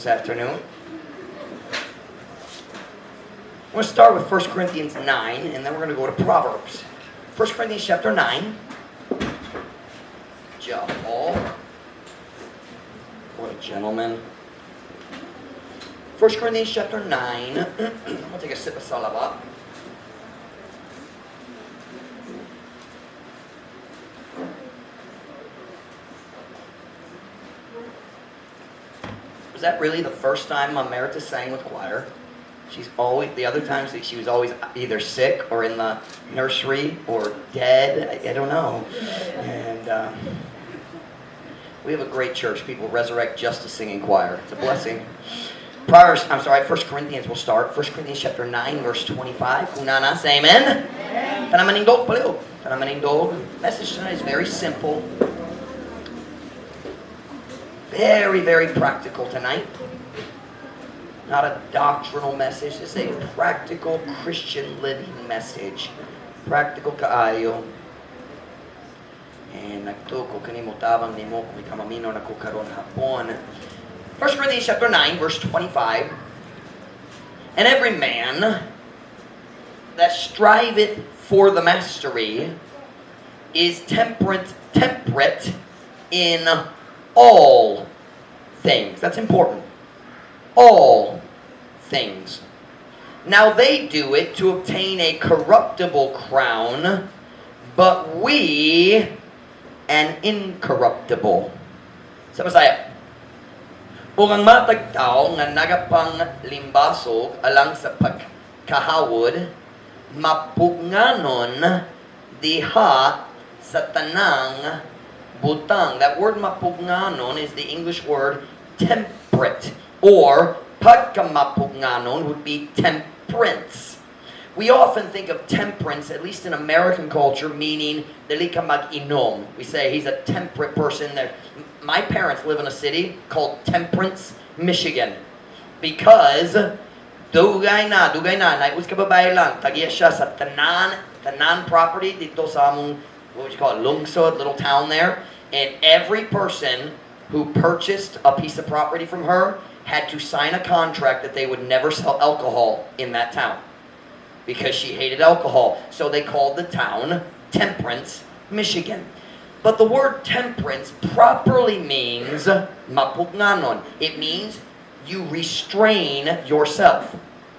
this afternoon. I'm going to start with 1 Corinthians 9, and then we're going to go to Proverbs. 1 Corinthians chapter 9. Job, Paul. What a gentleman. 1 Corinthians chapter 9. I'm going to take a sip of salaba. Was that really the first time Emerita sang with choir? She's always, the other times that she was always either sick or in the nursery or dead. I don't know. And we have a great church. People resurrect just to sing in choir. It's a blessing. 1 Corinthians will start. 1 Corinthians chapter 9, verse 25. Kunana, say amen. Tanamanindog paleo. Tanamanindog. Message tonight is very simple. Very, very practical tonight. Not a doctrinal message. This is a practical Christian living message. Practical kaayo. And nagtuko kanimotabang nimo kung ikamamino na kukaron hapon. 1 Corinthians chapter 9, verse 25. And every man that striveth for the mastery is temperate in all things. That's important. All things. Now they do it to obtain a corruptible crown, but we an incorruptible. Sa Masaya. Ug ang matag tao nga nagapang limbasog alang sa pagkahawod, mapugnanon diha sa tanang butang. That word mapugnanon is the English word temperate, or pagkamapugnanon would be temperance. We often think of temperance, at least in American culture, meaning dili ka mag-inom. We say he's a temperate person. My parents live in a city called Temperate, Michigan, because dugay na, naibus ka babae lang, tagiya siya sa tanan property dito sa among, what would you call it, lungsod, little town there. And every person who purchased a piece of property from her had to sign a contract that they would never sell alcohol in that town because she hated alcohol. So they called the town Temperate, Michigan. But the word temperance properly means mapugnanon. It means you restrain yourself.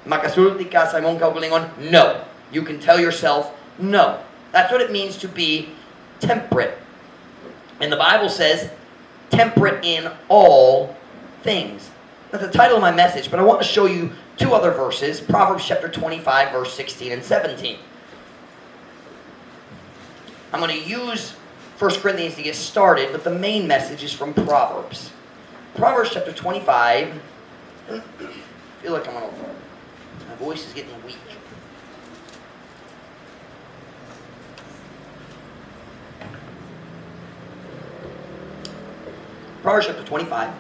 Makasulti ka sa imong kaugalingon? No. You can tell yourself no. That's what it means to be temperate. And the Bible says, temperate in all things. That's the title of my message, but I want to show you two other verses. Proverbs chapter 25, verse 16 and 17. I'm going to use 1 Corinthians to get started, but the main message is from Proverbs. Proverbs chapter 25. I feel like my voice is getting weak. Proverbs chapter 25,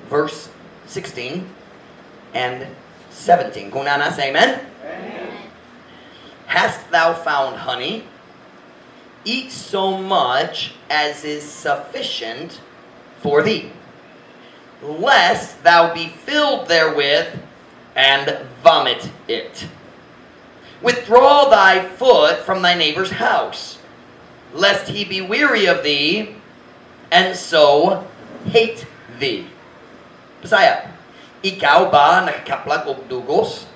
verse 16 and 17. Kung nana, say amen. Amen. Hast thou found honey? Eat so much as is sufficient for thee, lest thou be filled therewith and vomit it. Withdraw thy foot from thy neighbor's house, lest he be weary of thee, and so hate thee. Bisaya, ikaw ba nakakaplag og dugos?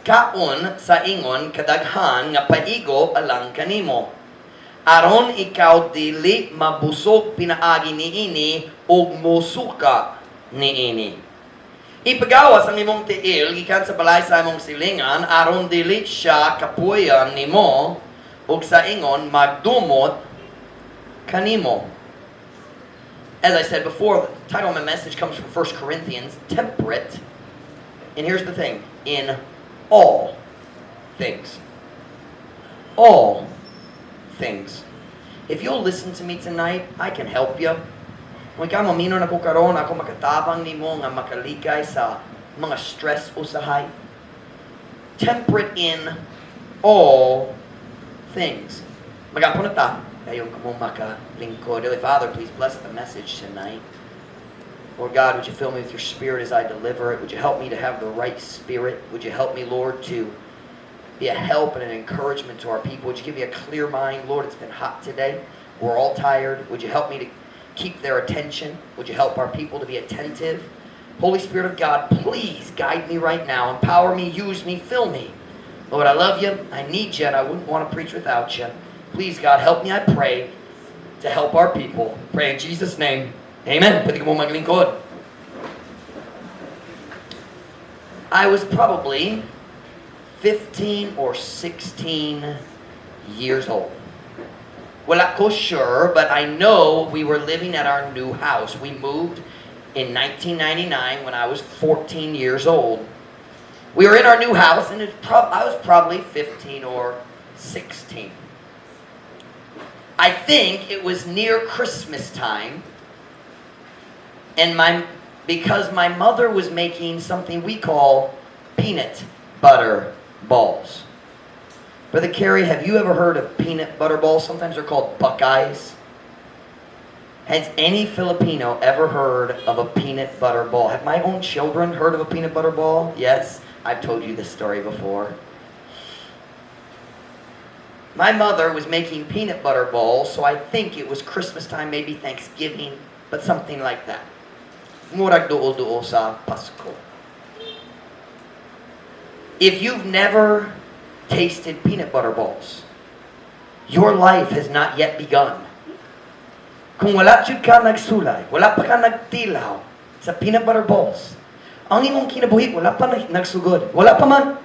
Kaon sa ingon kadaghan nga paigo alang kanimo. Aron ikaw dili mabusog pinaagi niini og mosuka niini. Ipagawas ang imong tiil gikan sa balay sa imong silingan aron dili siya kapuyan nimo og sa ingon magdumot kanimo. As I said before, the title of my message comes from 1 Corinthians, temperate. And here's the thing, in all things. All things. If you'll listen to me tonight, I can help you. Kung ikaw mamino na ko karon, ako makatabang nimo nga makaligay sa mga stress usahay. Temperate in all things. Magapo na ta. Kayong kamo makalingkod. Father, please bless the message tonight. Lord God, would you fill me with your Spirit as I deliver it? Would you help me to have the right spirit? Would you help me, Lord, to be a help and an encouragement to our people? Would you give me a clear mind? Lord, it's been hot today. We're all tired. Would you help me to keep their attention? Would you help our people to be attentive? Holy Spirit of God, please guide me right now. Empower me, use me, fill me. Lord, I love you. I need you, and I wouldn't want to preach without you. Please, God, help me, I pray, to help our people. Pray in Jesus' name. Amen. Pwede ka mo maglingkod. I was probably 15 or 16 years old. Wala ko sure, but I know we were living at our new house. We moved in 1999 when I was 14 years old. We were in our new house, and I was probably 15 or 16. I think it was near Christmas time, and because my mother was making something we call peanut butter balls. Brother Kerry, have you ever heard of peanut butter balls? Sometimes they're called Buckeyes. Has any Filipino ever heard of a peanut butter ball? Have my own children heard of a peanut butter ball? Yes, I've told you this story before. My mother was making peanut butter balls, so I think it was Christmas time, maybe Thanksgiving, but something like that. Murag duol-duol sa Pasko. If you've never tasted peanut butter balls, your life has not yet begun. Kung wala jud ka nagsulay, wala pa ka nagtilaw sa peanut butter balls, ang imong kinabuhi, wala pa nagsugod. Wala pa man.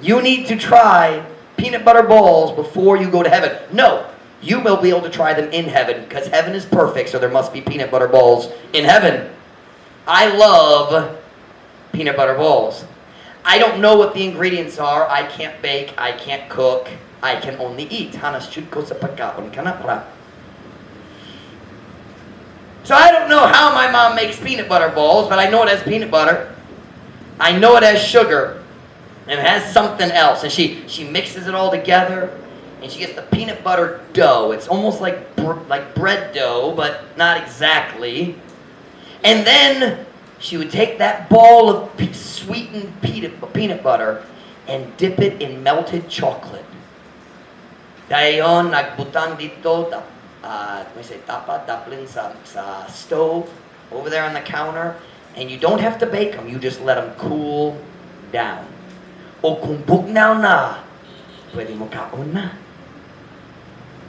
You need to try peanut butter balls before you go to heaven. No, you will be able to try them in heaven because heaven is perfect, so there must be peanut butter balls in heaven. I love peanut butter balls. I don't know what the ingredients are. I can't bake. I can't cook. I can only eat. Hanas chud ko sa pagkaon kanapra. So I don't know how my mom makes peanut butter balls, but I know it has peanut butter. I know it has sugar. And it has something else. And she mixes it all together. And she gets the peanut butter dough. It's almost like bread dough, but not exactly. And then she would take that ball of sweetened peanut butter and dip it in melted chocolate. Dayon, nagbutang dito, daplin sa stove, over there on the counter. And you don't have to bake them. You just let them cool down. O kung bugnaw na, pwede mo kaon na.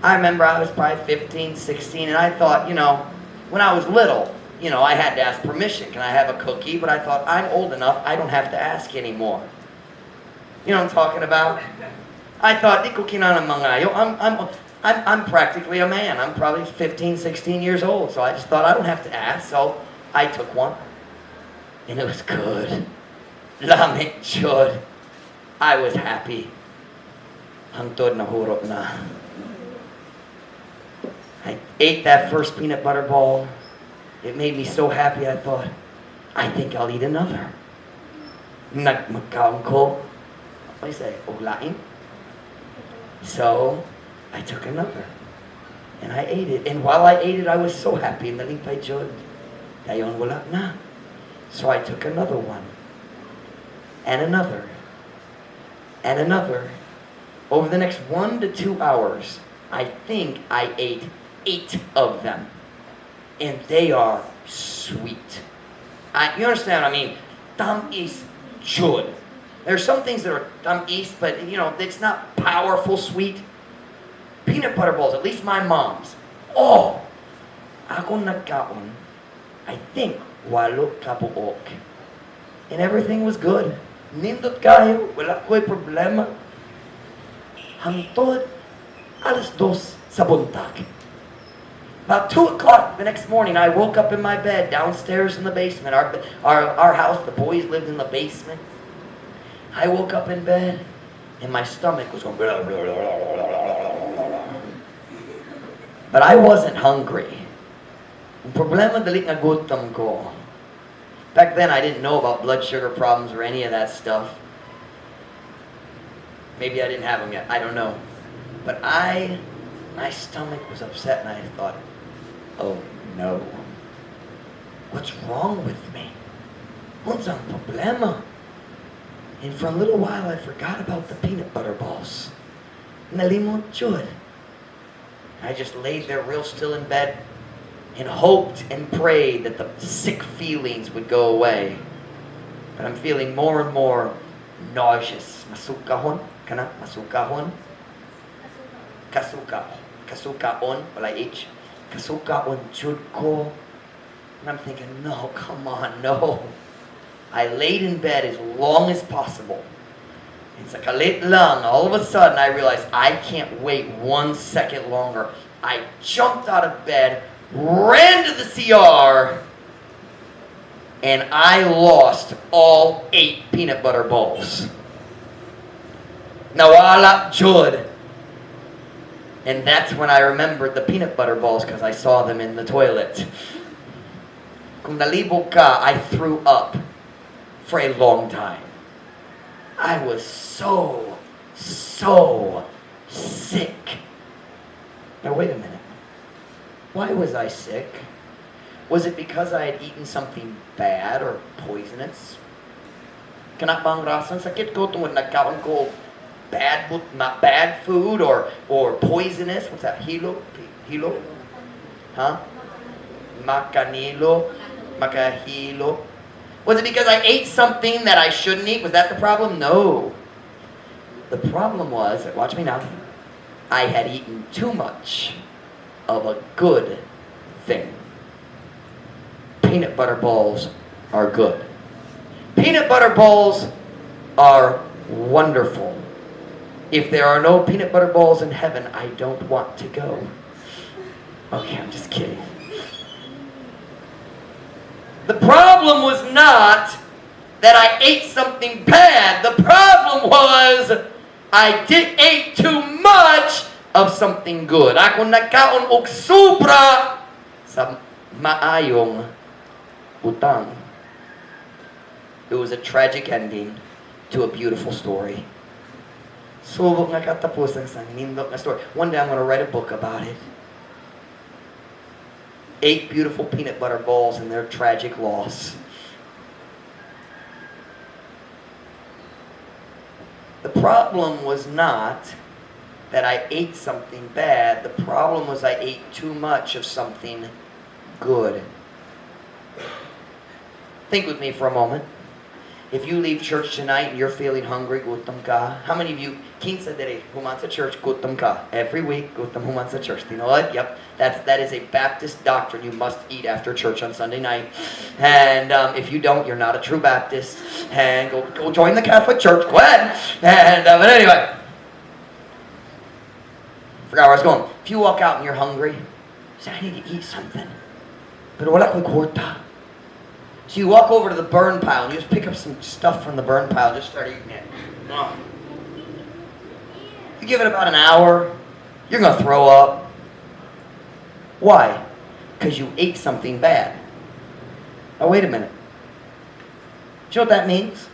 I remember I was probably 15, 16, and I thought, when I was little, I had to ask permission. Can I have a cookie? But I thought, I'm old enough, I don't have to ask anymore. You know what I'm talking about? I thought, di ko kinana mangayo. I'm practically a man. I'm probably 15, 16 years old. So I just thought, I don't have to ask. So I took one. And it was good. Lamig chud. I was happy. Hangtod na hurot na. I ate that first peanut butter ball. It made me so happy, I thought, I think I'll eat another. Nagmagkaon ko. I say, ulain. So, I took another. And I ate it. And while I ate it, I was so happy. Nalipay jud. Dayon wala na. So I took another one. And another. And another. Over the next 1 to 2 hours, I think I ate 8 of them. And they are sweet. You understand what I mean? Tamis jud. There's some things that are tamis, but it's not powerful sweet. Peanut butter balls, at least my mom's. Oh! Ako nagkaon, I think, 8 kabuok. And everything was good. Nindot kayo, wala ko'y problema. Hangtod, 2:00 sa buntag. About 2 o'clock the next morning, I woke up in my bed downstairs in the basement. Our house, the boys lived in the basement. I woke up in bed, and my stomach was going blah, blah, blah, blah, blah, blah. But I wasn't hungry. Ang problema dali nga gutom ko. Back then, I didn't know about blood sugar problems or any of that stuff. Maybe I didn't have them yet. I don't know. But my stomach was upset, and I thought, oh no. What's wrong with me? What's ang problema? And for a little while, I forgot about the peanut butter balls. Nalimot jud. I just laid there real still in bed and hoped and prayed that the sick feelings would go away. But I'm feeling more and more nauseous. Masukahon? Kana? Masukahon? Kasukaon? Wala H. Kasukaon jud ko. And I'm thinking, no, come on, no. I laid in bed as long as possible. It's like a late lang. All of a sudden, I realized I can't wait 1 second longer. I jumped out of bed, ran to the CR, and I lost all 8 peanut butter balls. Nawala jud. And that's when I remembered the peanut butter balls because I saw them in the toilet. Kung nalibog ka, I threw up for a long time. I was so sick. Now wait a minute. Why was I sick? Was it because I had eaten something bad or poisonous? Kana bang rasang sakit ko tungod nagkaon ko bad food or poisonous? What's that? Hilo? Huh? Makahilo. Was it because I ate something that I shouldn't eat? Was that the problem? No. The problem was, watch me now, I had eaten too much of a good thing. Peanut butter balls are good. Peanut butter balls are wonderful. If there are no peanut butter balls in heaven, I don't want to go. Okay, I'm just kidding. The problem was not that I ate something bad. The problem was I ate too much of something good. Ako nagkaon og sobra sa maayong utang. It was a tragic ending to a beautiful story. Subok nga katapusan sa nindot na story. One day I'm going to write a book about it. 8 beautiful peanut butter balls and their tragic loss. The problem was not that I ate something bad. The problem was I ate too much of something good. Think with me for a moment. If you leave church tonight and you're feeling hungry, gutom ka. How many of you, kinsa dere, human sa church, gutom ka? Every week, gutom human sa church. You know what? Yep. That is a Baptist doctrine. You must eat after church on Sunday night. And if you don't, you're not a true Baptist. And go join the Catholic Church. Go ahead. And but anyway. Forgot where I was going. If you walk out and you're hungry, you say, I need to eat something. Pero wala ko'y kwarta. So you walk over to the burn pile and you just pick up some stuff from the burn pile and just start eating it. You give it about an hour, you're going to throw up. Why? Because you ate something bad. Now wait a minute. Do you know what that means?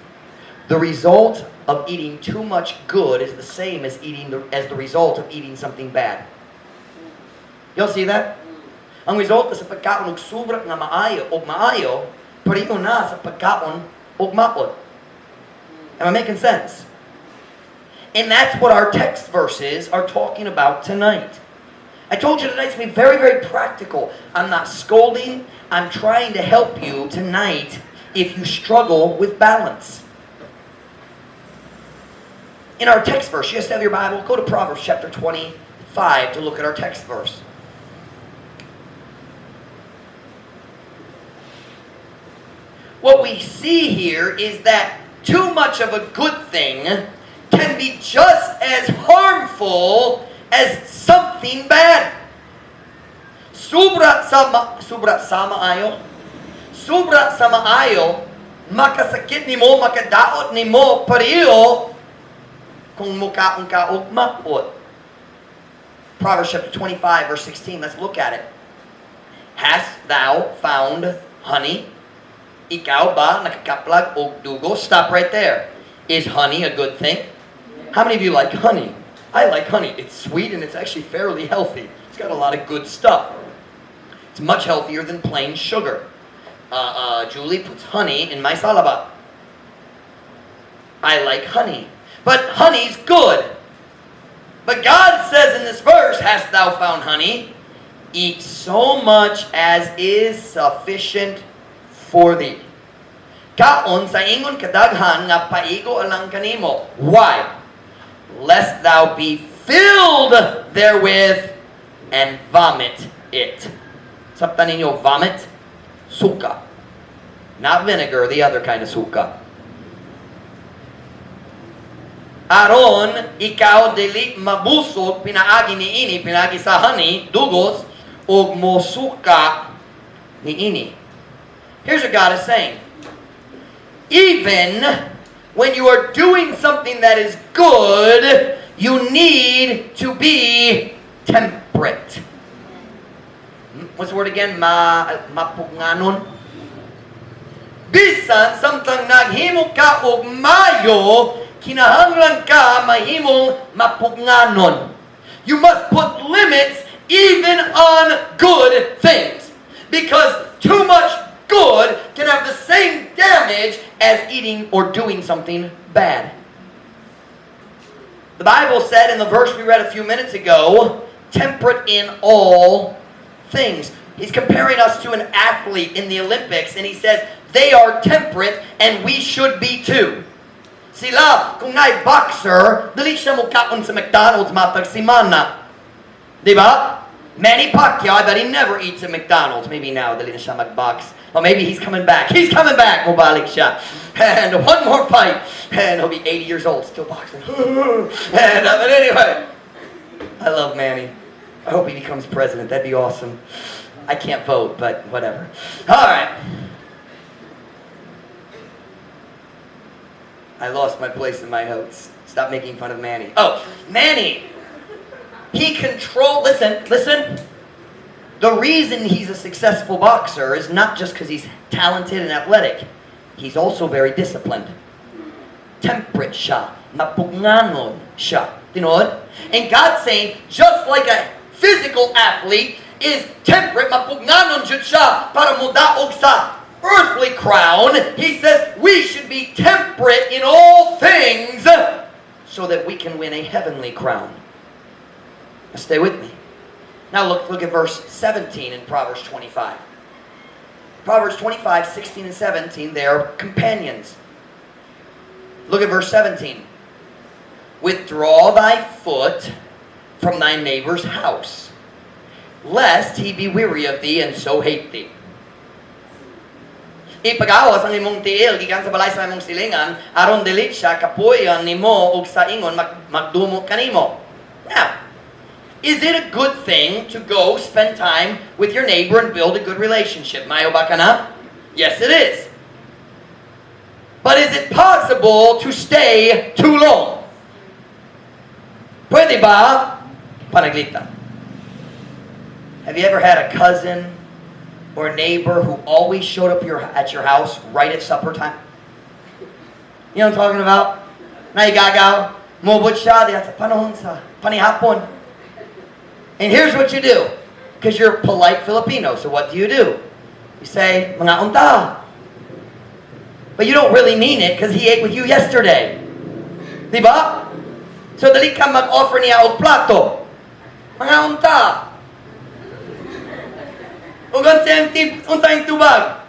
The result of eating too much good is the same as the result of eating something bad. Y'all see that? Ang resulta sa pagkaon og sobra nga maayo, pareho na sa pagkaon og maot. Am I making sense? And that's what our text verses are talking about tonight. I told you tonight to be very, very practical. I'm not scolding. I'm trying to help you tonight if you struggle with balance. In our text verse, you just have your Bible, go to Proverbs chapter 25 to look at our text verse. What we see here is that too much of a good thing can be just as harmful as something bad. Sobra sa maayo, makasakit nimo, makadaot nimo pareho kung mukaon ka og maot. Proverbs chapter 25 verse 16, let's look at it. Hast thou found honey? Ikaw ba nakakaplag og dugo? Stop right there. Is honey a good thing? How many of you like honey? I like honey. It's sweet and it's actually fairly healthy. It's got a lot of good stuff. It's much healthier than plain sugar. Julie puts honey in my salaba. I like honey. But honey's good. But God says in this verse, hast thou found honey? Eat so much as is sufficient for thee. Kaon sa ingon kadaghan nga paigo alang kanimo. Why? Lest thou be filled therewith and vomit it. Saptan ninyo, vomit? Suka. Not vinegar, the other kind of suka. Aron, ikaw dili mabusog, pinaagi ni ini, pinaagi sa honey, dugos, o mosuka ni ini. Here's what God is saying. Even when you are doing something that is good, you need to be temperate. What's the word again? Mapugnanon. Bisan samtang naghimo ka og mayo, kinahanglan ka mahimong mapugnanon. You must put limits even on good things. Because too much good can have the same damage as eating or doing something bad. The Bible said in the verse we read a few minutes ago, temperate in all things. He's comparing us to an athlete in the Olympics, and he says they are temperate and we should be too. Sila, kung na'y boxer, dali siya mukhaon sa McDonald's matag simana. Diba? Manny Pacquiao, I bet he never eats at McDonald's. Maybe now, dali na siya mag-box. Or maybe he's coming back. He's coming back! Mubalik siya. And one more fight. And he'll be 80 years old, still boxing. And but anyway, I love Manny. I hope he becomes president. That'd be awesome. I can't vote, but whatever. All right. I lost my place in my notes. Stop making fun of Manny. Oh, Manny! He listen. The reason he's a successful boxer is not just because he's talented and athletic. He's also very disciplined. Temperate siya. Mapugnanon siya. Tinood? And God's saying, just like a physical athlete is temperate, mapugnanon jud siya para mudaog sa earthly crown, he says we should be temperate in all things so that we can win a heavenly crown. Now stay with me. Now look at verse 17 in Proverbs 25. Proverbs 25, 16 and 17, they are companions. Look at verse 17. Withdraw thy foot from thy neighbor's house, lest he be weary of thee and so hate thee. Ipagawas ang imong tiil gikan sa balay sa imong silingan aron dili siya kapuy-an nimo ug sa ingon magdumot kanimo. Now, is it a good thing to go spend time with your neighbor and build a good relationship? Mayo ba ka na? Yes, it is. But is it possible to stay too long? Pwede ba panaglitan? Have you ever had a cousin or a neighbor who always showed up at your house right at supper time? You know what I'm talking about? Naigagaw, mubot siya, diya sa panahon sa panihapon. And here's what you do. Because you're polite Filipino, so what do? You say, mga unta. But you don't really mean it because he ate with you yesterday. Diba? So dali ka mag-offer niya og plato. Mga unta. Ug unsay tubag?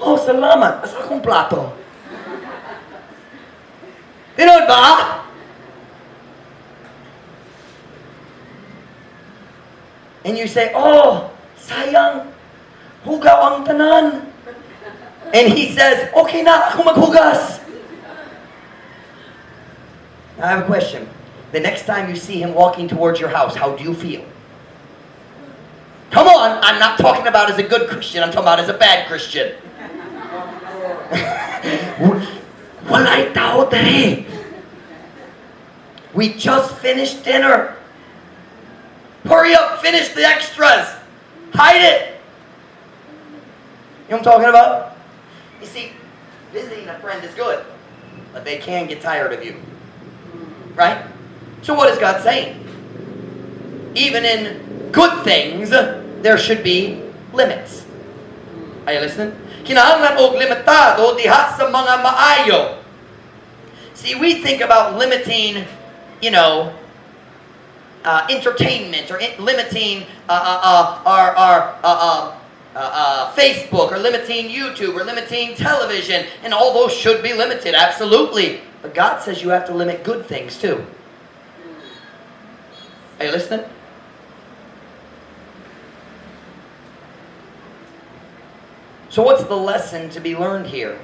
Oh, salamat. Asa akong plato? Tinod ba? And you say, oh, sayang. Hugaw ang tanan. And he says, okay na, ako maghugas. Now I have a question. The next time you see him walking towards your house, how do you feel? Come on, I'm not talking about as a good Christian, I'm talking about as a bad Christian. Walay tao dere. We just finished dinner. Hurry up, finish the extras. Hide it. You know what I'm talking about? You see, visiting a friend is good, but they can get tired of you. Right? So what is God saying? Even in good things, there should be limits. Are you listening? Kinahanglan og limitado diha sa mga maayo. See, we think about limiting, entertainment, or limiting our Facebook, or limiting YouTube, or limiting television, and all those should be limited, absolutely. But God says you have to limit good things too. Are you listening? So what's the lesson to be learned here?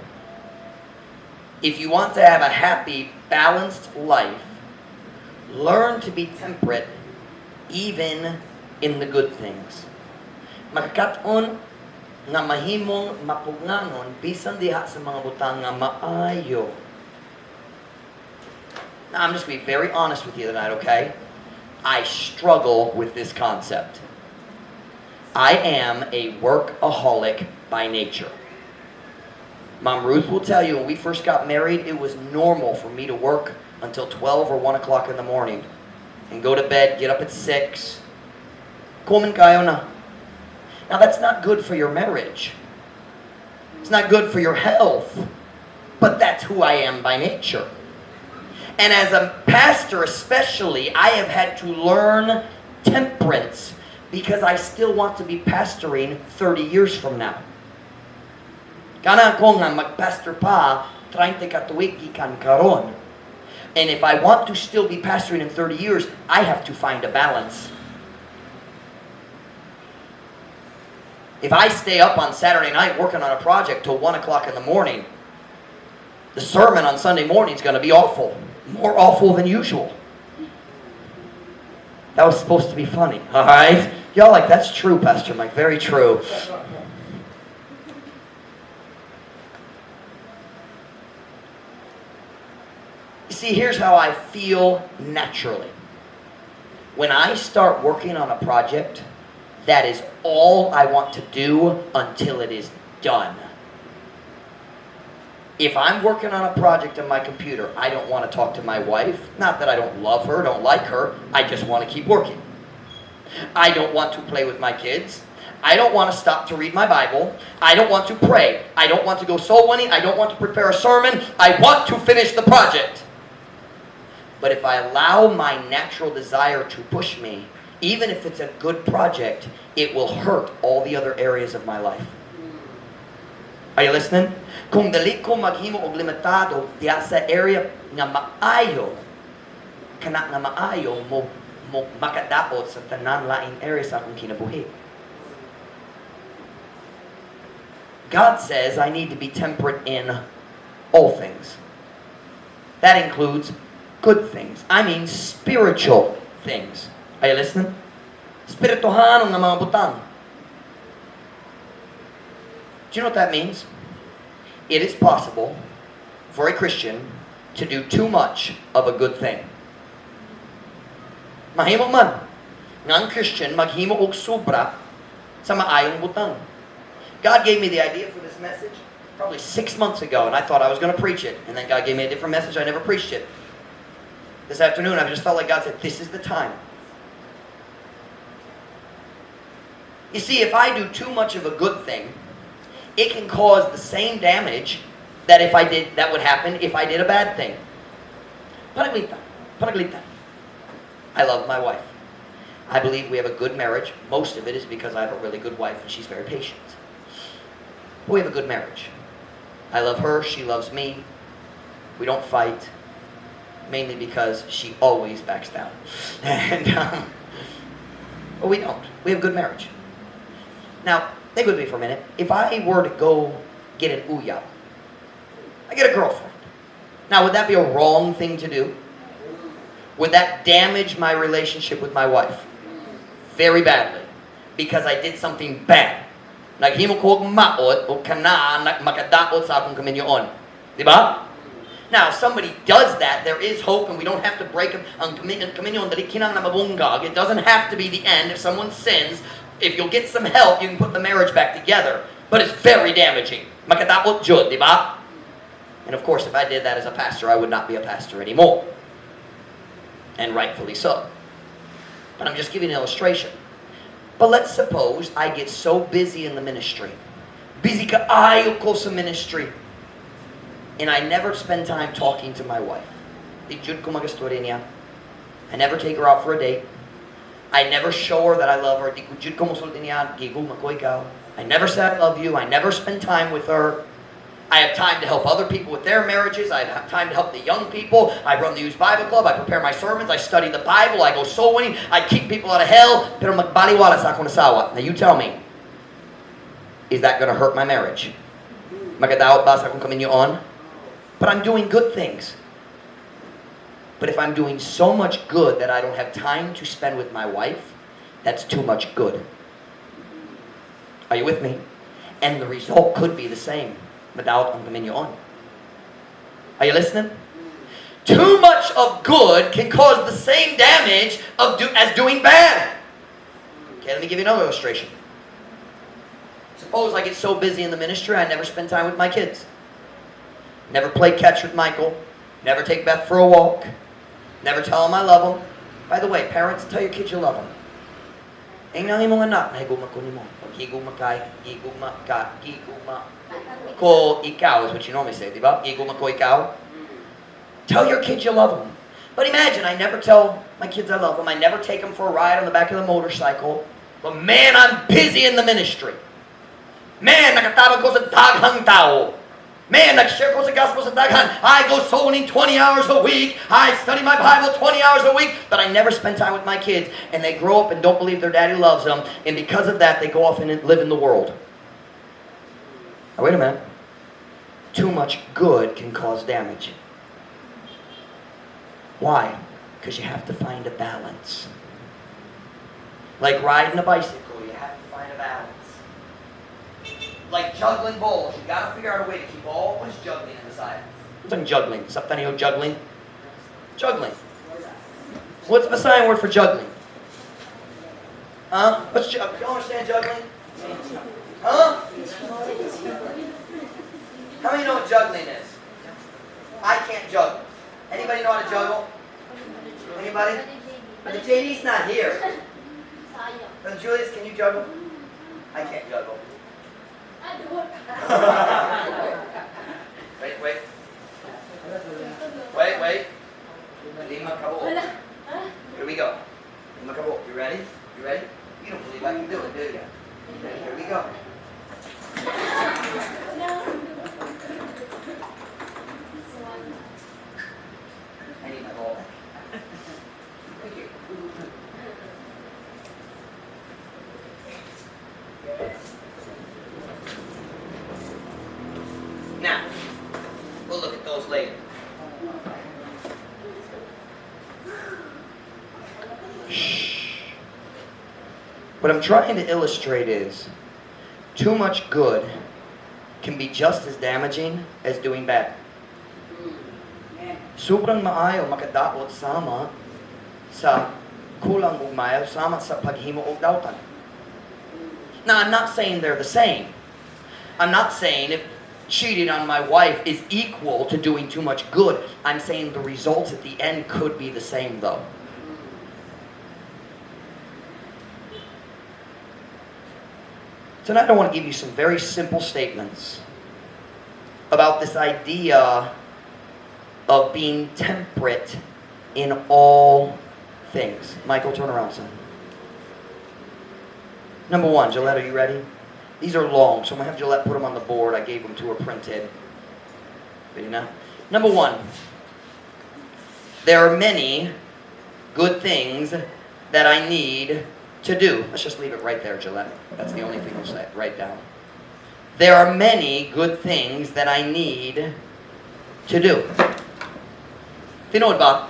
If you want to have a happy, balanced life, learn to be temperate even in the good things. Magkakaton nga mahimong mapugnanon bisan diha sa mga butang nga maayo. Now, I'm just going to be very honest with you tonight, okay? I struggle with this concept. I am a workaholic by nature. Mom Ruth will tell you, when we first got married, it was normal for me to work until 12 or 1 o'clock in the morning and go to bed, get up at 6. Kumin kayo na. Now, that's not good for your marriage. It's not good for your health. But that's who I am by nature. And as a pastor especially, I have had to learn temperance because I still want to be pastoring 30 years from now. Kana ko nga magpastor pa 30 katuig gikan karon. And if I want to still be pastoring in 30 years, I have to find a balance. If I stay up on Saturday night working on a project till 1 o'clock in the morning, the sermon on Sunday morning is going to be awful. More awful than usual. That was supposed to be funny, all right? Y'all like, that's true, Pastor Mike, very true. You see, here's how I feel naturally. When I start working on a project, that is all I want to do until it is done. If I'm working on a project on my computer, I don't want to talk to my wife. Not that I don't love her, don't like her. I just want to keep working. I don't want to play with my kids. I don't want to stop to read my Bible. I don't want to pray. I don't want to go soul winning. I don't want to prepare a sermon. I want to finish the project. But if I allow my natural desire to push me, even if it's a good project, it will hurt all the other areas of my life. Are you listening? Kung dali ko maghimo og limitado diya sa area nga maayo, kana nga maayo mo makadaot sa tanan laing area sa akong kinabuhi. God says I need to be temperate in all things. That includes good things. I mean spiritual things. Are you listening? Spirituhan nga mga butang. Do you know what that means? It is possible for a Christian to do too much of a good thing. Mahimo man nga ang Christian maghimo og sobra sa maayong butang. God gave me the idea for this message probably 6 months ago, and I thought I was going to preach it. And then God gave me a different message. I never preached it. This afternoon, I just felt like God said, this is the time. You see, if I do too much of a good thing, it can cause the same damage that would happen if I did a bad thing. Panaglita. I love my wife. I believe we have a good marriage. Most of it is because I have a really good wife and she's very patient. But we have a good marriage. I love her, she loves me. We don't fight, mainly because she always backs down. But we don't. We have a good marriage. Now, think with me for a minute. If I were to go get an uyab, I get a girlfriend. Now, would that be a wrong thing to do? Would that damage my relationship with my wife? Very badly. Because I did something bad. Naghimo ko og maot o kana makadaot sa akong kaminyoon. Diba? Now, if somebody does that, there is hope and we don't have to break ang kaminyoon dali kinang na mabunggag. It doesn't have to be the end. If someone sins, if you'll get some help, you can put the marriage back together. But it's very damaging. Makadaot jud, diba? And of course, if I did that as a pastor, I would not be a pastor anymore. And rightfully so. But I'm just giving an illustration. But let's suppose I get so busy in the ministry, Busy kaayo ko sa ministry. And I never spend time talking to my wife. Di jud ko magastorya niya. I never take her out for a date. I never show her that I love her. Di ko jud ko musulti niya. Gigol mako ikaw. I never say I love you. I never spend time with her. I have time to help other people with their marriages. I have time to help the young people. I run the Youth Bible Club. I prepare my sermons. I study the Bible. I go soul winning. I keep people out of hell. Pero magbaliwala sa akong asawa. Now you tell me, is that going to hurt my marriage? Magadawat ba sa akong kaminyoon? But I'm doing good things. But if I'm doing so much good that I don't have time to spend with my wife, that's too much good. Are you with me? And the result could be the same. Madawat ang kaminyoon. Are you listening? Too much of good can cause the same damage as doing bad. Okay, let me give you another illustration. Suppose I get so busy in the ministry, I never spend time with my kids. Never play catch with Michael. Never take Beth for a walk. Never tell them I love them. By the way, parents, tell your kids you love them. Ang nang imong anak, nahiguma ko nimo. Higuma kay, higuma ka, higuma ko ikaw is what you normally say, di ba? Higuma ko ikaw. Tell your kids you love them. But imagine, I never tell my kids I love them. I never take them for a ride on the back of the motorcycle. But man, I'm busy in the ministry. Man, nakatabag ko sa daghang tao. Man, nag-share ko sa gospel sa daghan. I go soul winning 20 hours a week. I study my Bible 20 hours a week. But I never spend time with my kids. And they grow up and don't believe their daddy loves them. And because of that, they go off and live in the world. Now, wait a minute. Too much good can cause damage. Why? Because you have to find a balance. Like riding a bicycle, you have to find a balance. Like juggling balls, you gotta figure out a way to keep always juggling in the side. What's juggling? Something you know juggling? Juggling. What's the sign word for juggling? Huh? What's juggling? You understand juggling? Huh? How many know what juggling is? I can't juggle. Anybody know how to juggle? Anybody? But the JD's not here. But Julius, can you juggle? I can't juggle. Wait. Lima kabo. Here we go. Lima kabo. You ready? You ready? You don't believe I can do it, do you? Here we go. I need my ball back. Thank you. Now, we'll look at those later. What I'm trying to illustrate is too much good can be just as damaging as doing bad. Sobrang maayo makadaot sama sa kulang ugmayo sama sa paghimo og dautan. Now, I'm not saying they're the same. I'm not saying if cheating on my wife is equal to doing too much good. I'm saying the results at the end could be the same, though. Tonight I want to give you some very simple statements about this idea of being temperate in all things. Michael, turn around, son. Number one, Gillette, are you ready? These are long, so I'm going to have Gillette put them on the board. I gave them to her printed. Ready now? Number one, there are many good things that I need to do. Let's just leave it right there, Gillette. That's the only thing we'll say. Write down. There are many good things that I need to do. Tinood ba?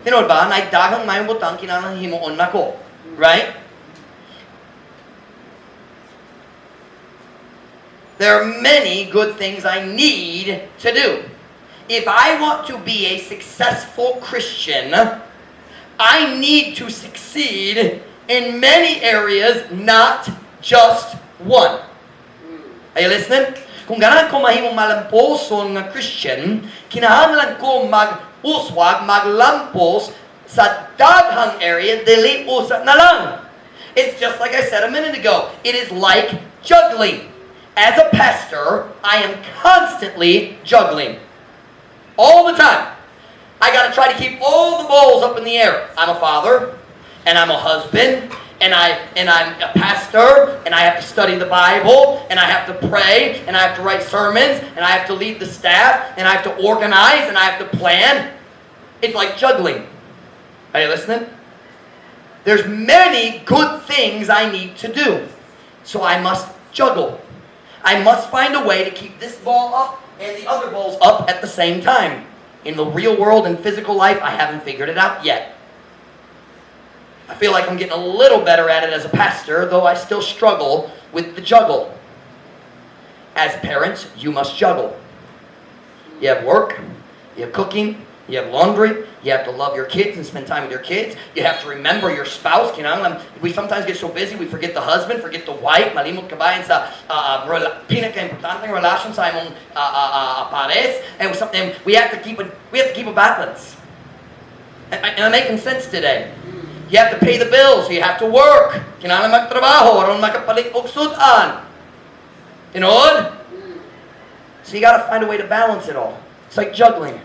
Tinood ba? Nagdaghang may butang kinahanglan himuon nako. Right? There are many good things I need to do. If I want to be a successful Christian, I need to succeed in many areas, not just one. Are you listening? Kung ganahan ko mahimong malamposon nga Christian, kinahanglan ko mag-uswag, maglampos sa daghang area, dili usa na lang. It's just like I said a minute ago. It is like juggling. As a pastor, I am constantly juggling. All the time. I got to try to keep all the balls up in the air. I'm a father, and I'm a husband, and I'm a pastor, and I have to study the Bible, and I have to pray, and I have to write sermons, and I have to lead the staff, and I have to organize, and I have to plan. It's like juggling. Are you listening? There's many good things I need to do. So I must juggle. I must find a way to keep this ball up and the other balls up at the same time. In the real world and physical life, I haven't figured it out yet. I feel like I'm getting a little better at it as a pastor, though I still struggle with the juggle. As parents, you must juggle. You have work, you have cooking, you have laundry, you have to love your kids and spend time with your kids. You have to remember your spouse. We sometimes get so busy, we forget the husband, forget the wife. Malimot ka ba yun sa pinaka-importante relasyon sa imong pares. And we have to keep a balance. Am I making sense today? You have to pay the bills, so you have to work. Kinahanglan magtrabaho aron makapalit og sudan. You know? So you got to find a way to balance it all. It's like juggling.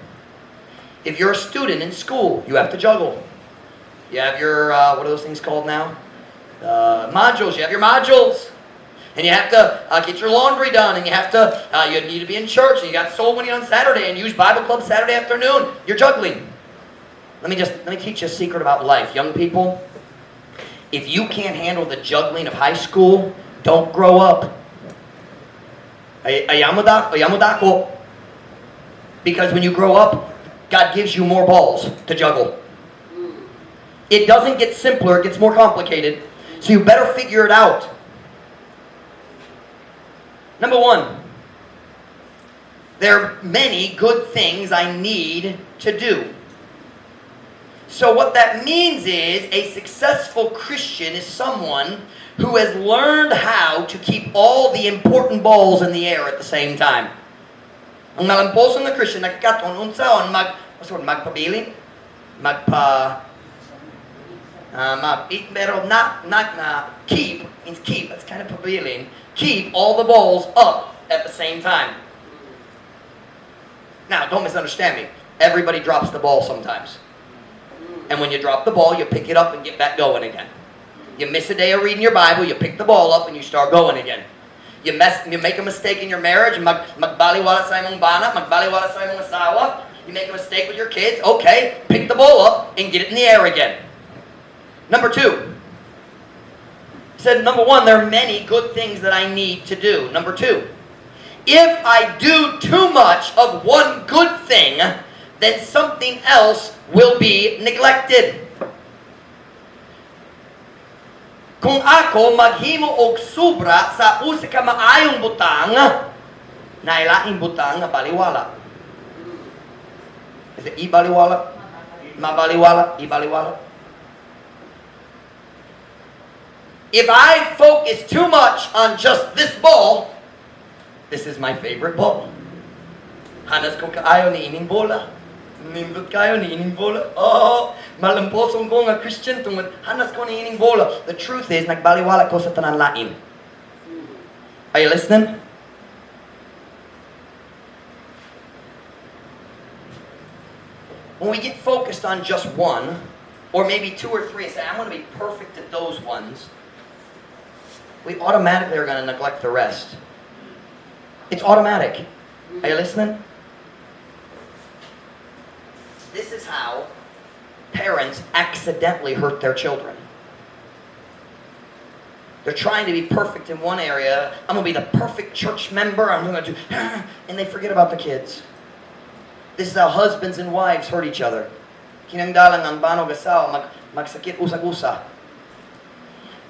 If you're a student in school, you have to juggle. You have your, what are those things called now? Modules. You have your modules. And you have to get your laundry done. And you have to, you need to be in church. And you got soul winning on Saturday and use Bible club Saturday afternoon. You're juggling. Let me teach you a secret about life. Young people, if you can't handle the juggling of high school, don't grow up. Ayamodako. Because when you grow up, God gives you more balls to juggle. It doesn't get simpler, it gets more complicated. So you better figure it out. Number one, there are many good things I need to do. So what that means is a successful Christian is someone who has learned how to keep all the important balls in the air at the same time. Ang malamposon na Christian, nagkataon unsaon magpabilin, pero not keep, means keep, that's kind of pabilin, keep all the balls up at the same time. Now, don't misunderstand me. Everybody drops the ball sometimes. And when you drop the ball, you pick it up and get back going again. You miss a day of reading your Bible, you pick the ball up and you start going again. You make a mistake in your marriage, magbaliwala sa imong bana, magbaliwala sa imong asawa. You make a mistake with your kids, okay, pick the ball up and get it in the air again. Number two. He said, number one, there are many good things that I need to do. Number two, if I do too much of one good thing, then something else will be neglected. Kung ako maghimo og sobra sa usa ka maayong butang, nailaing butang nga baliwala. Is it ibaliwala? Mabaliwala? Ibaliwala? If I focus too much on just this ball, this is my favorite ball. Hanas ko kaayo ni ining bola. Nindot kayo ni ining bola. Oh, malamposong ko nga Christian tungod hanas ko ni ining bola. The truth is, nagbaliwala ko sa tanan lain. Are you listening? When we get focused on just one, or maybe two or three, and say, I'm going to be perfect at those ones, we automatically are going to neglect the rest. It's automatic. Are you listening? This is how parents accidentally hurt their children. They're trying to be perfect in one area. I'm going to be the perfect church member. I'm going to do, and they forget about the kids. This is how husbands and wives hurt each other. Kinangdalang ang banog asawa, magsakit usag-usa.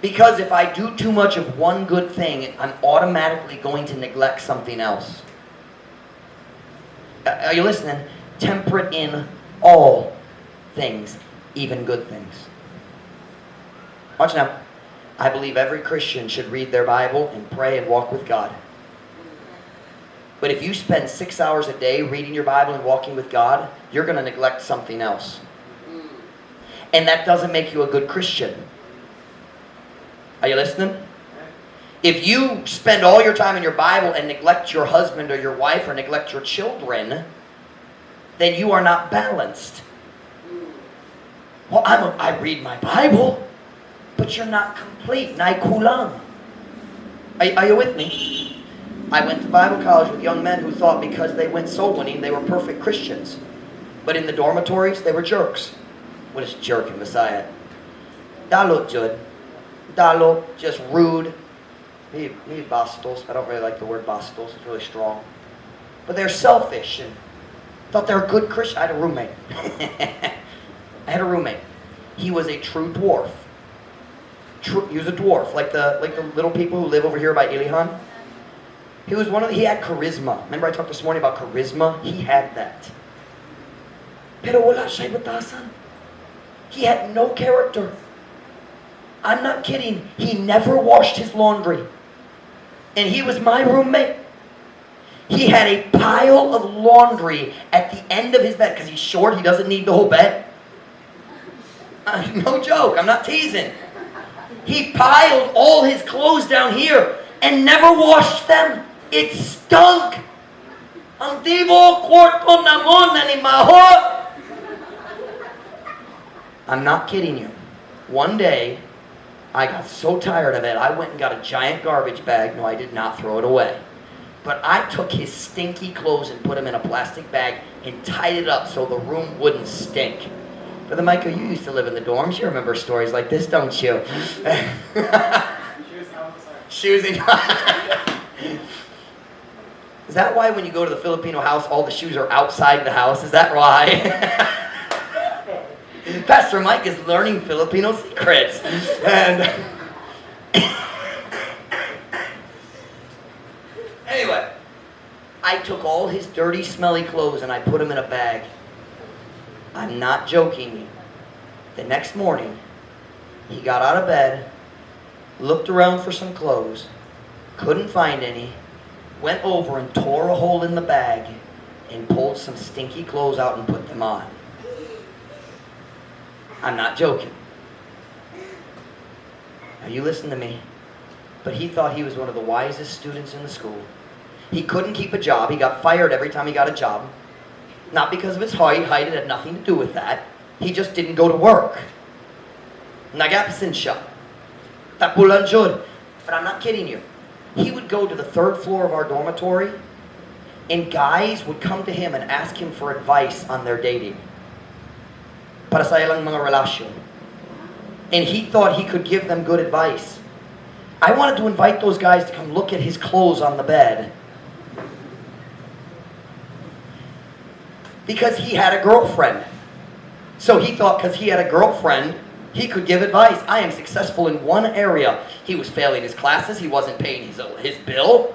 Because if I do too much of one good thing, I'm automatically going to neglect something else. Are you listening? Temperate in all things, even good things. Watch now. I believe every Christian should read their Bible and pray and walk with God. But if you spend 6 hours a day reading your Bible and walking with God, you're going to neglect something else. And that doesn't make you a good Christian. Are you listening? If you spend all your time in your Bible and neglect your husband or your wife or neglect your children, then you are not balanced. Well, I read my Bible, but you're not complete. Nai kulang. Are you with me? I went to Bible college with young men who thought because they went soul winning, they were perfect Christians. But in the dormitories, they were jerks. What is jerk in Messiah? Dalo jud. Dalo, just rude. Maybe bastos. I don't really like the word bastos. It's really strong. But they're selfish and thought they were good Christians. I had a roommate. He was a true dwarf. He was a dwarf, like the little people who live over here by Ilihan. He had charisma. Remember I talked this morning about charisma? He had that. Pero wala siya'y batasan. He had no character. I'm not kidding. He never washed his laundry. And he was my roommate. He had a pile of laundry at the end of his bed. Because he's short, he doesn't need the whole bed. No joke, I'm not teasing. He piled all his clothes down here and never washed them. It stunk. Ang tibo kwarto namon na ni Maho. I'm not kidding you. One day, I got so tired of it, I went and got a giant garbage bag. No, I did not throw it away. But I took his stinky clothes and put them in a plastic bag and tied it up so the room wouldn't stink. Brother Michael, you used to live in the dorms. You remember stories like this, don't you? Shoes and Is that why when you go to the Filipino house, all the shoes are outside the house? Is that why? Pastor Mike is learning Filipino secrets. And anyway, I took all his dirty, smelly clothes and I put them in a bag. I'm not joking. The next morning, he got out of bed, looked around for some clothes, couldn't find any, went over and tore a hole in the bag and pulled some stinky clothes out and put them on. I'm not joking. Now you listen to me. But he thought he was one of the wisest students in the school. He couldn't keep a job. He got fired every time he got a job. Not because of his height. Height had nothing to do with that. He just didn't go to work. Nag-absent siya. Tapulan jud. But I'm not kidding you. He would go to the third floor of our dormitory, and guys would come to him and ask him for advice on their dating. Para sa ilang mga relasyon. And he thought he could give them good advice. I wanted to invite those guys to come look at his clothes on the bed. Because he had a girlfriend. So he thought because he had a girlfriend, he could give advice. I am successful in one area. He was failing his classes. He wasn't paying his bill.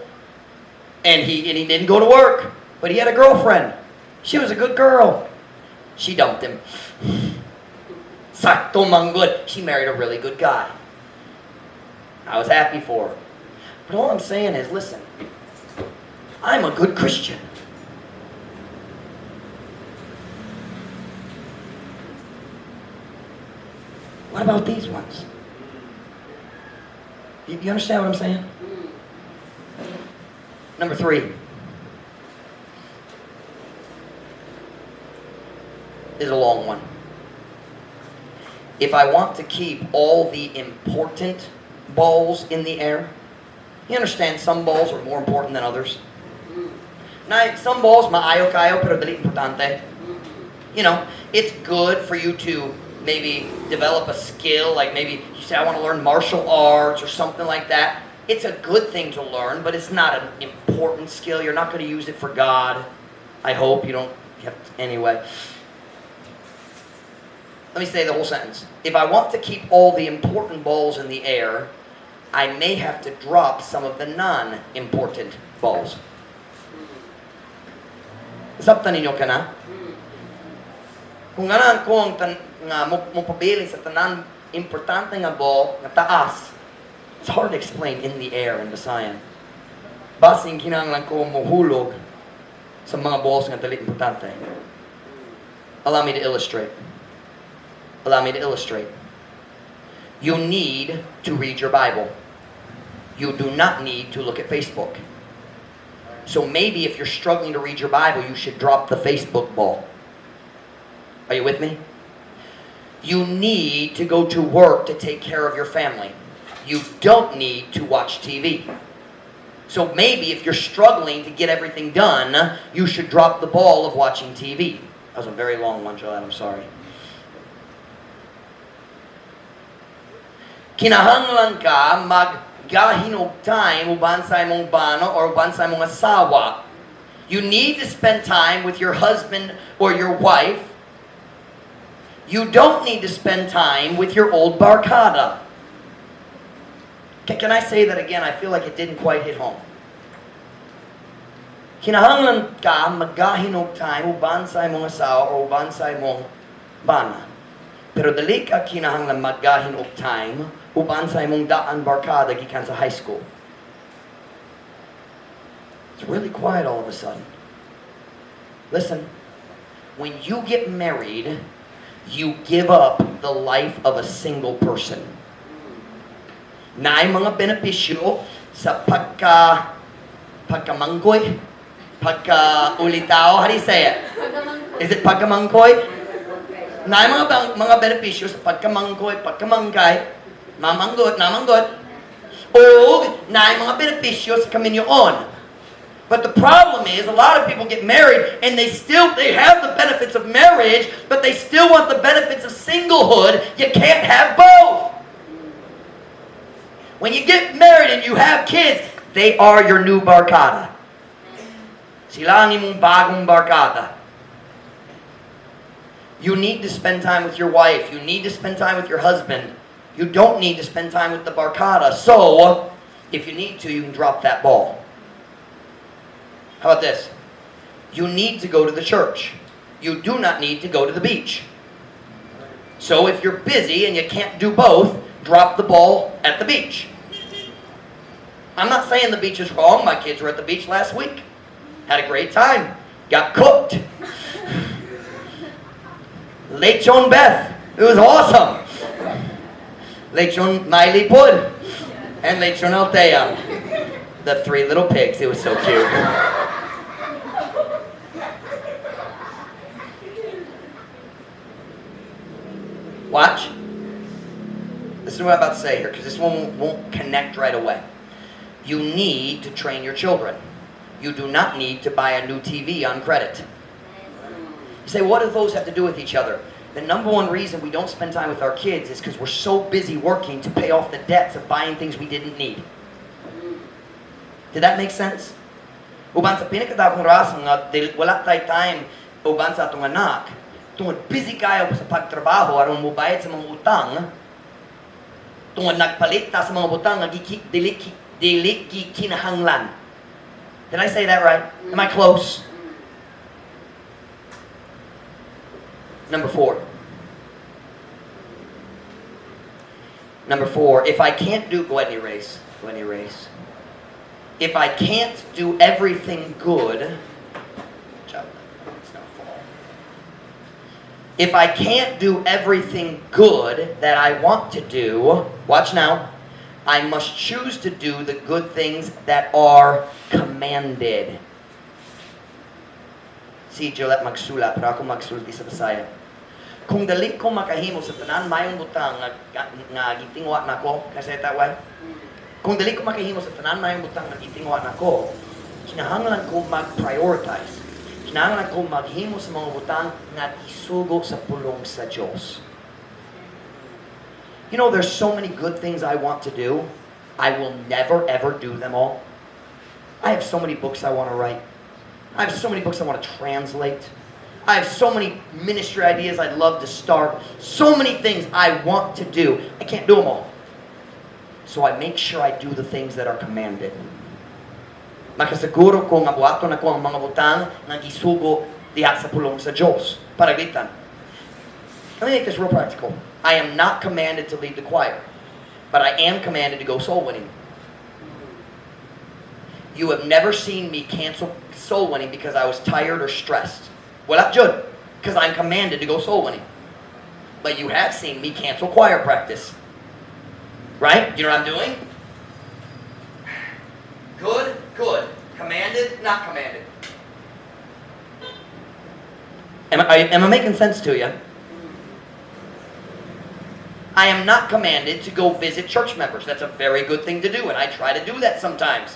And he didn't go to work. But he had a girlfriend. She was a good girl. She dumped him. Sakto manggod. She married a really good guy. I was happy for her. But all I'm saying is, listen, I'm a good Christian. What about these ones? You understand what I'm saying? Number 3 is a long one. If I want to keep all the important balls in the air, you understand some balls are more important than others. Now, some balls maayo kayo pero dali importante. You know, it's good for you to maybe develop a skill, like maybe you say I want to learn martial arts or something like that. It's a good thing to learn, but it's not an important skill. You're not going to use it for God. I hope you don't have to, anyway. Let me say the whole sentence. If I want to keep all the important balls in the air, I may have to drop some of the non-important balls. Sabtan ninyo ka na? Kung nga kung mo pabili sa tanan importante nga ball nga taas, it's hard to explain in the air in Visayan. Basing kinahanglan ko mohulog sa mga balls nga dali importante. Allow me to illustrate. Allow me to illustrate. You need to read your Bible. you do not need to look at Facebook. So maybe if you're struggling to read your Bible, you should drop the Facebook ball. Are you with me? You need to go to work to take care of your family. You don't need to watch TV. So maybe if you're struggling to get everything done, you should drop the ball of watching TV. That was a very long one, Joel. I'm sorry. Kinahanglan ka maggahin og time uban sa imong bano or uban sa imong asawa. You need to spend time with your husband or your wife. You don't need to spend time with your old barkada. Can I say that again? I feel like it didn't quite hit home. Kinahanglan ka maggahin og time uban sa imong asawa or uban sa imong bana. Pero dali ka kinahanglan maggahin og time uban sa imong daan barkada gikan sa high school. It's really quiet all of a sudden. Listen, when you get married, you give up the life of a single person. Naay mga benepisyo sa pagkamangkoy, pagkaulitaw. How do you say it? Is it pagkamangkoy? Naay mga benepisyo sa pagkamangkoy, pagkamangkay, mamanggot, namanggot. O naay mga benepisyo sa kaminyoon. But the problem is, a lot of people get married and they have the benefits of marriage, but they still want the benefits of singlehood. You can't have both. When you get married and you have kids, they are your new barkada. Sila ang imong bagong barkada. You need to spend time with your wife. You need to spend time with your husband. You don't need to spend time with the barkada. So, if you need to, you can drop that ball. How about this? You need to go to the church. You do not need to go to the beach. So if you're busy and you can't do both, drop the ball at the beach. I'm not saying the beach is wrong. My kids were at the beach last week. Had a great time. Got cooked. Lechon Beth. It was awesome. Lechon Miley Pud. And Lechon Altea. The three little pigs. It was so cute. Watch. This is what I'm about to say here, because this one won't connect right away. You need to train your children. You do not need to buy a new TV on credit. You say, what do those have to do with each other? The number one reason we don't spend time with our kids is because we're so busy working to pay off the debts of buying things we didn't need. Did that make sense? Uban sa pinakadakong rason nga wala tay time uban sa atong anak, tungod busy kayo sa pagtrabaho aron mobayad sa mga utang, tungod nagpalit ta sa mga utang nga dili kinahanglan. Did I say that right? Am I close? Number four. If I can't do, go ahead and erase. If I can't do everything good, if I can't do everything good that I want to do, watch now, I must choose to do the good things that are commanded. Si Jolette magsulat, pero ako magsulti sa Bisaya. Kung dali ko makahimo sa tanan mayong butang nga gitingwa nako, kasi that way. Kung dali ko makahimo sa tanan mayong butang nga gitingwa nako, kinahanglan ko mag-prioritize. Kinahanglan ko maghimo sa mga butang nga isugo sa pulong sa Diyos. You know, there's so many good things I want to do. I will never ever do them all. I have so many books I want to write. I have so many books I want to translate. I have so many ministry ideas I'd love to start. So many things I want to do. I can't do them all. So I make sure I do the things that are commanded. Makasiguro ko nga buhaton ako ang mga butang nga gisugo diha sa pulong sa Diyos. Paraglitan. Let me make this real practical. I am not commanded to lead the choir, but I am commanded to go soul winning. You have never seen me cancel soul winning because I was tired or stressed. Wala jud, because I'm commanded to go soul winning. But you have seen me cancel choir practice. Right? You know what I'm doing? Good, good. Commanded, not commanded. Am I making sense to you? I am not commanded to go visit church members. That's a very good thing to do, and I try to do that sometimes.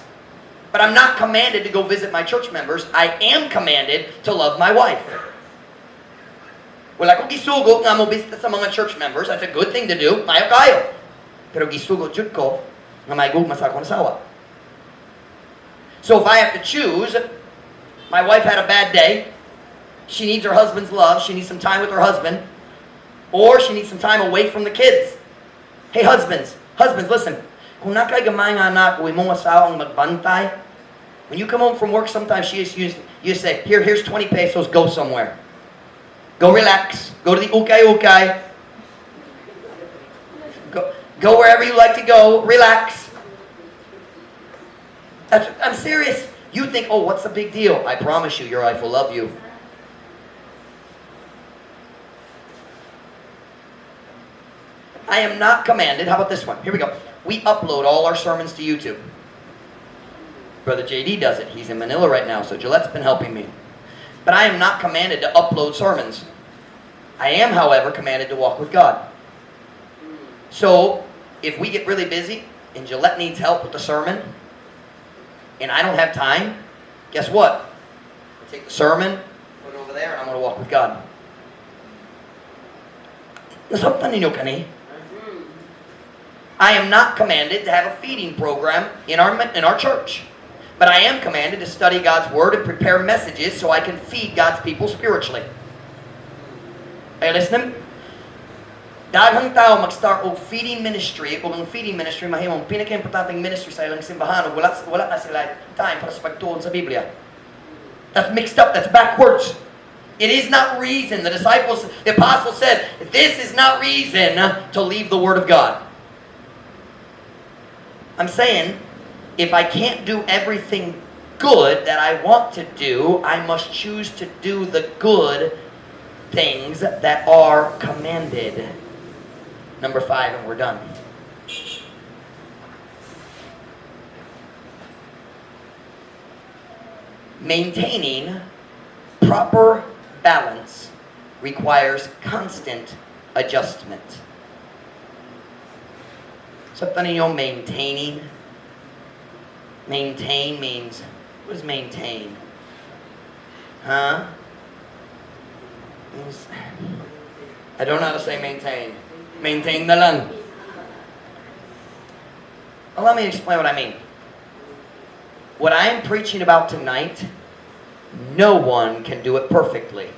But I'm not commanded to go visit my church members. I am commanded to love my wife. Wala ko gisugot nga mo bisita sa mga church members. That's a good thing to do. Mayo kayo. Pero gisugot jud ko nga may gugma sa akong asawa. So if I have to choose, my wife had a bad day. She needs her husband's love. She needs some time with her husband. Or she needs some time away from the kids. Hey, husbands, listen. Kung nakay gamay nga anak, uwi mong asawang magbantay. When you come home from work, sometimes you say, here's 20 pesos, go somewhere. Go relax. Go to the ukay-ukay. Go wherever you like to go. Relax. I'm serious. You think, oh, what's the big deal? I promise you, your wife will love you. I am not commanded. How about this one? Here we go. We upload all our sermons to YouTube. Brother JD does it. He's in Manila right now, so Gillette's been helping me. But I am not commanded to upload sermons. I am, however, commanded to walk with God. So, if we get really busy and Gillette needs help with the sermon, and I don't have time, guess what? I take the sermon, put it over there, and I'm going to walk with God. Nasabtan ninyo kani? I am not commanded to have a feeding program in our church. But I am commanded to study God's Word and prepare messages so I can feed God's people spiritually. Are you listening? Daghang tao mag-start og feeding ministry. Kung ang feeding ministry, mahimong pinaka-importanteng ministry sa ilang simbahan. Wala na sila time para sa pagtuon sa Biblia. That's mixed up. That's backwards. It is not reason. The apostles said, this is not reason to leave the Word of God. I'm saying, if I can't do everything good that I want to do, I must choose to do the good things that are commanded. Number 5, and we're done. Maintaining proper balance requires constant adjustment. Something you know, maintaining. Maintain means, what does maintain? Huh? I don't know how to say maintain. Maintain na lang. Well, let me explain what I mean. What I am preaching about tonight, no one can do it perfectly.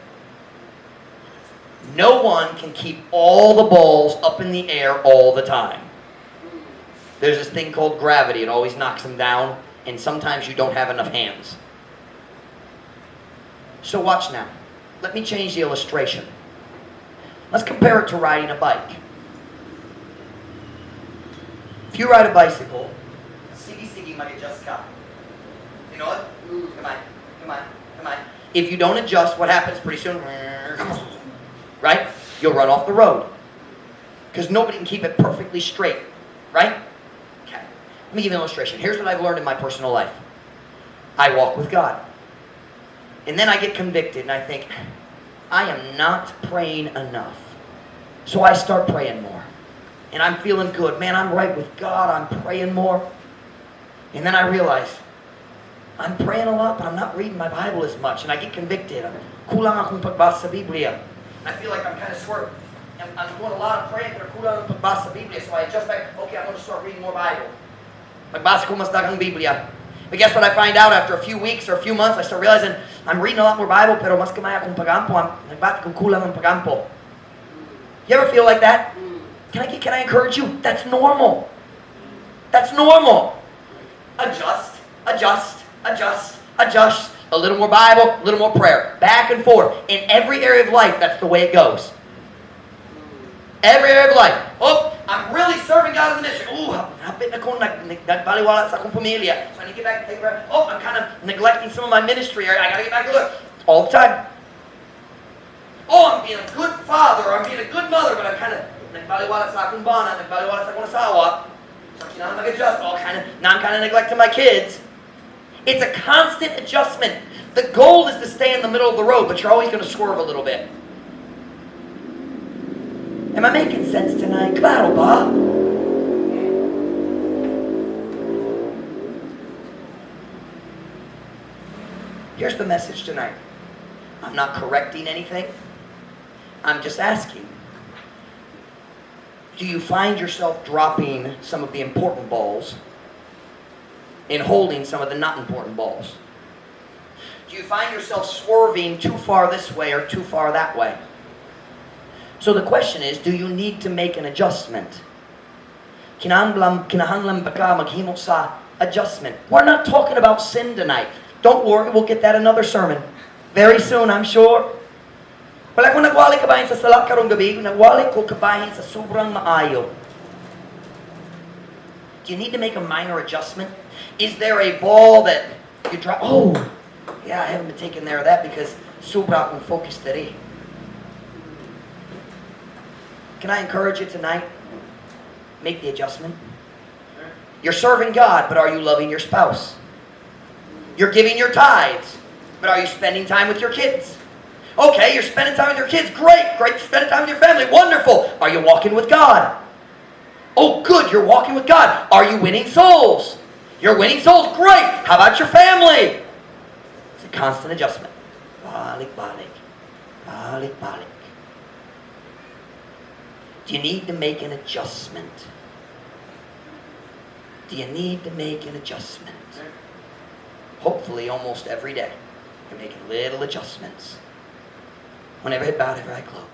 No one can keep all the balls up in the air all the time. There's this thing called gravity. It always knocks them down, and sometimes you don't have enough hands. So watch now. Let me change the illustration. Let's compare it to riding a bike. If you ride a bicycle, sige mag-adjust ka. You know what? Come on. If you don't adjust, what happens pretty soon? Right? You'll run off the road. Because nobody can keep it perfectly straight. Right? Let me give you an illustration. Here's what I've learned in my personal life. I walk with God. And then I get convicted and I think, I am not praying enough. So I start praying more. And I'm feeling good. Man, I'm right with God. I'm praying more. And then I realize, I'm praying a lot, but I'm not reading my Bible as much. And I get convicted. Kulang akong pagbasa sa Biblia. And I feel like I'm kind of swerving. I'm doing a lot of praying, but kulang akong pagbasa sa Biblia. So I adjust back, okay, I'm going to start reading more Bible. Magbasa ko mas daghang Biblia. But guess what I find out after a few weeks or a few months? I start realizing I'm reading a lot more Bible, pero mas kamay akong pagampo. Nagbati kong kulang ang pagampo. You ever feel like that? Can I encourage you? That's normal. That's normal. Adjust. A little more Bible, a little more prayer. Back and forth. In every area of life, that's the way it goes. Every area of life. Oh, I'm really serving God in the ministry. Ooh, hapit na ko nagbaliwala sa akong pamilya. So I need to get back and take care. Oh, I'm kind of neglecting some of my ministry. I got to get back to it. All the time. Oh, I'm being a good father. I'm being a good mother, but I'm kind of nagbaliwala sa akong bana, nagbaliwala sa akong asawa. So I'm mag-adjust. Now I'm kind of neglecting my kids. It's a constant adjustment. The goal is to stay in the middle of the road, but you're always going to swerve a little bit. Am I making sense tonight? Claro, ba? Here's the message tonight. I'm not correcting anything. I'm just asking. Do you find yourself dropping some of the important balls and holding some of the not important balls? Do you find yourself swerving too far this way or too far that way? So the question is, do you need to make an adjustment? Kinahanglan ba ka maghimo sa adjustment? We're not talking about sin tonight. Don't worry, we'll get that another sermon. Very soon, I'm sure. Wala kong nagwali kabahin sa salak karong gabi, nagwali ko kabahin sa sobrang maayo. Do you need to make a minor adjustment? Is there a ball that you drop? Oh, yeah, I haven't been taking care of that because sobra akong focus today. Can I encourage you tonight? Make the adjustment. You're serving God, but are you loving your spouse? You're giving your tithes, but are you spending time with your kids? Okay, you're spending time with your kids. Great, great, spending time with your family. Wonderful. Are you walking with God? Oh, good, you're walking with God. Are you winning souls? You're winning souls. Great. How about your family? It's a constant adjustment. Balik, balik. Balik, balik. Do you need to make an adjustment? Do you need to make an adjustment? Hopefully, almost every day, you're making little adjustments. Whenever head bowed, every eye closed.